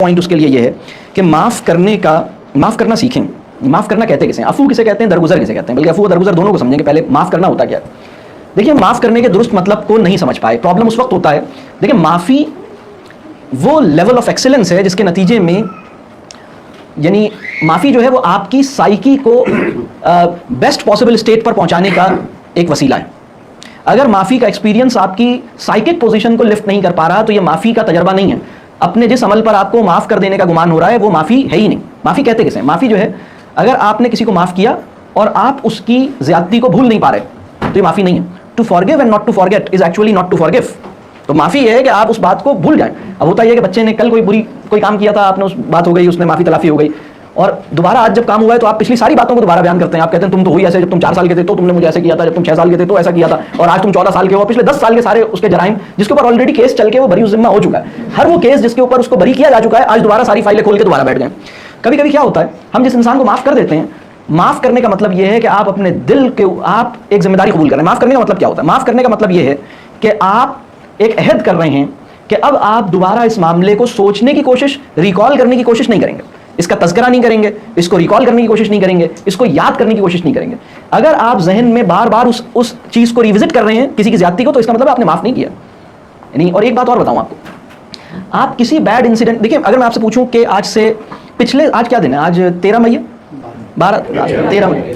Point اس کے لیے یہ ہے کہ معاف کرنا سیکھیں. معاف کرنا کہتے کسے ہیں؟ عفو کسے کہتے ہیں, درگزر کسے کہتے ہیں؟ بلکہ عفو اور درگزر دونوں کو سمجھیں کہ پہلے معاف کرنا ہوتا کیا ہے. دیکھیں, معاف کرنے کے درست مطلب کو نہیں سمجھ پائے. پرابلم اس وقت ہوتا ہے, دیکھیں معافی وہ لیول آف ایکسیلنس ہے جس کے نتیجے میں, یعنی معافی جو ہے وہ آپ کی سائیکی کو بیسٹ پاسبل اسٹیٹ پر پہنچانے کا ایک وسیلہ ہے. اگر معافی کا ایکسپیرینس آپ کی سائیکک پوزیشن کو لفٹ نہیں کر پا رہا تو یہ معافی کا تجربہ نہیں ہے. اپنے جس عمل پر آپ کو معاف کر دینے کا گمان ہو رہا ہے وہ معافی ہے ہی نہیں. معافی کہتے کسے ہیں؟ معافی جو ہے, اگر آپ نے کسی کو معاف کیا اور آپ اس کی زیادتی کو بھول نہیں پا رہے تو یہ معافی نہیں ہے. To forgive and not to forget is actually not to forgive. تو معافی یہ ہے کہ آپ اس بات کو بھول جائیں. اب ہوتا یہ ہے کہ بچے نے کل کوئی کام کیا تھا, آپ نے اس بات ہو گئی, اس نے معافی تلافی ہو گئی, اور دوبارہ آج جب کام ہوا ہے تو آپ پچھلی ساری باتوں کو دوبارہ بیان کرتے ہیں. آپ کہتے ہیں تم تو ہوئی ایسے, جب تم 4 سال کے تھے تو تم نے مجھے ایسے کیا تھا, جب تم 6 سال کے تھے تو ایسا کیا تھا, اور آج تم 14 سال کے ہو. پچھلے 10 سال کے سارے اس کے جرائم جس کے اوپر آلریڈی کیس چل کے وہ بری ذمہ ہو چکا ہے, ہر وہ کیس جس کے اوپر اس کو بری کیا جا چکا ہے, آج دوبارہ ساری فائلیں کھول کے دوبارہ بیٹھ گئے. کبھی کبھی کیا ہوتا ہے, ہم جس انسان کو معاف کر دیتے ہیں, معاف کرنے کا مطلب یہ ہے کہ آپ اپنے دل کے آپ ایک ذمہ داری قبول کر رہے ہیں. معاف کرنے کا مطلب کیا ہوتا ہے؟ معاف کرنے کا مطلب یہ ہے کہ آپ ایک عہد کر رہے ہیں کہ اب آپ دوبارہ اس معاملے کو سوچنے کی کوشش, ریکال کرنے کی کوشش نہیں کریں گے, اس کا تذکرہ نہیں کریں گے, اس کو ریکال کرنے کی کوشش نہیں کریں گے, اس کو یاد کرنے کی کوشش نہیں کریں گے. اگر آپ ذہن میں بار بار اس چیز کو ریوزٹ کر رہے ہیں, کسی کی زیادتی کو, تو اس کا مطلب آپ نے معاف نہیں کیا. یعنی اور ایک بات اور بتاؤں آپ کو, آپ کسی بیڈ انسیڈنٹ, دیکھیں اگر میں آپ سے پوچھوں کہ آج کیا دن ہے, آج 13 مئی ہے, 13 مئی,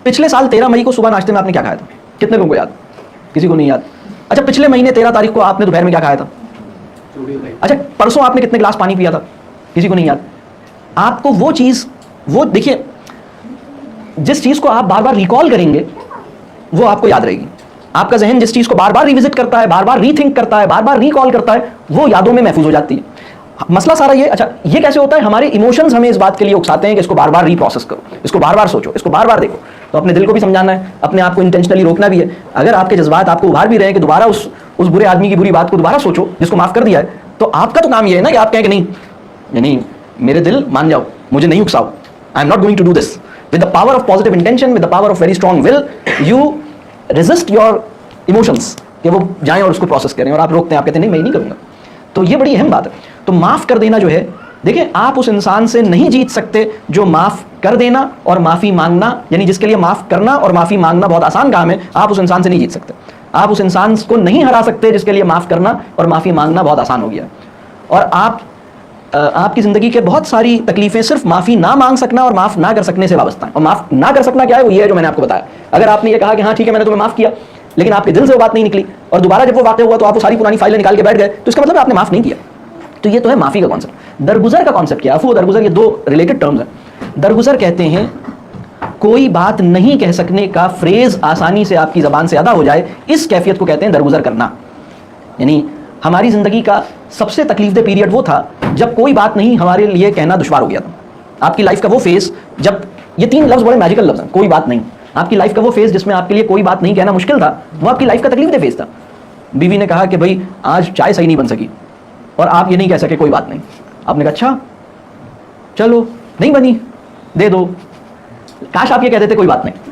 پچھلے سال 13 مئی کو صبح ناشتے میں آپ نے کیا کھایا تھا؟ کتنے لوگوں کو یاد؟ کسی کو نہیں یاد. اچھا, پچھلے مہینے 13 تاریخ کو آپ نے دوپہر میں کیا کھایا تھا؟ اچھا, پرسوں آپ نے کتنے گلاس پانی پیا تھا؟ کسی کو نہیں یاد. آپ کو وہ چیز, وہ دیکھیے, جس چیز کو آپ بار بار ریکال کریں گے وہ آپ کو یاد رہے گی. آپ کا ذہن جس چیز کو بار بار ریوزٹ کرتا ہے, بار بار ری تھنک کرتا ہے, بار بار ریکال کرتا ہے, وہ یادوں میں محفوظ ہو جاتی ہے. مسئلہ سارا یہ, اچھا یہ کیسے ہوتا ہے؟ ہمارے ایموشنز ہمیں اس بات کے لیے اکساتے ہیں کہ اس کو بار بار ری پروسیس کرو, اس کو بار بار سوچو, اس کو بار بار دیکھو. تو اپنے دل کو بھی سمجھانا ہے, اپنے آپ کو انٹینشنلی روکنا بھی ہے. اگر آپ کے جذبات آپ کو ابھار بھی رہے ہیں کہ دوبارہ اس برے آدمی کی بری بات کو دوبارہ سوچو جس کو معاف کر دیا ہے, تو آپ کا تو کام یہ ہے نا کہ آپ کہیں کہ نہیں, میرے دل مان جاؤ, مجھے نہیں اکساؤ, I am not going to do this. With the power of positive intention, with the power of very strong will, you resist your emotions کہ وہ جائیں اور اس کو پروسیس کریں, اور آپ روکتے ہیں, آپ کہتے ہیں نہیں میں نہیں کروں گا. تو یہ بڑی اہم بات ہے. تو معاف کر دینا جو ہے, دیکھیں آپ اس انسان سے نہیں جیت سکتے جو معاف کر دینا اور معافی مانگنا, یعنی جس کے لیے معاف کرنا اور معافی مانگنا بہت آسان کام ہے, آپ اس انسان سے نہیں جیت سکتے. آپ اس انسان کو نہیں ہرا سکتے جس کے لیے معاف کرنا اور معافی مانگنا بہت آسان ہو گیا. اور آپ کی زندگی کے بہت ساری تکلیفیں صرف معافی نہ مانگ سکنا اور معاف نہ کر سکنے سے وابستہ ہیں. اور معاف نہ کر سکنا کیا ہے؟ وہ یہ ہے جو میں نے آپ کو بتایا. اگر آپ نے یہ کہا کہ ہاں ٹھیک ہے میں نے تمہیں معاف کیا, لیکن آپ کے دل سے وہ بات نہیں نکلی, اور دوبارہ جب وہ واقع ہوا تو آپ وہ ساری پرانی فائلیں نکال کے بیٹھ گئے, تو اس کا مطلب آپ نے معاف نہیں کیا. تو یہ تو ہے معافی کا کانسیپٹ. درگزر کا کانسیپٹ کیا ہے؟ عفو و درگزر یہ دو ریلیٹڈ ٹرمز ہیں. درگزر کہتے ہیں کوئی بات نہیں کہہ سکنے کا فریز آسانی سے آپ کی زبان سے ادا ہو جائے, اس کیفیت کو کہتے ہیں درگزر کرنا. یعنی ہماری زندگی کا سب سے تکلیف دہ پیریڈ وہ تھا جب کوئی بات نہیں ہمارے لیے کہنا دشوار ہو گیا تھا. آپ کی لائف کا وہ فیز جب, یہ 3 لفظ بڑے میجیکل لفظ ہیں, کوئی بات نہیں. آپ کی لائف کا وہ فیز جس میں آپ کے لیے کوئی بات نہیں کہنا مشکل تھا, وہ آپ کی لائف کا تکلیف دہ فیز تھا. بیوی نے کہا کہ بھائی آج چائے صحیح نہیں بن سکی, اور آپ یہ نہیں کہہ سکے کوئی بات نہیں. آپ نے کہا اچھا چلو نہیں بنی, دے دو. کاش آپ یہ کہہ دیتے کوئی بات نہیں.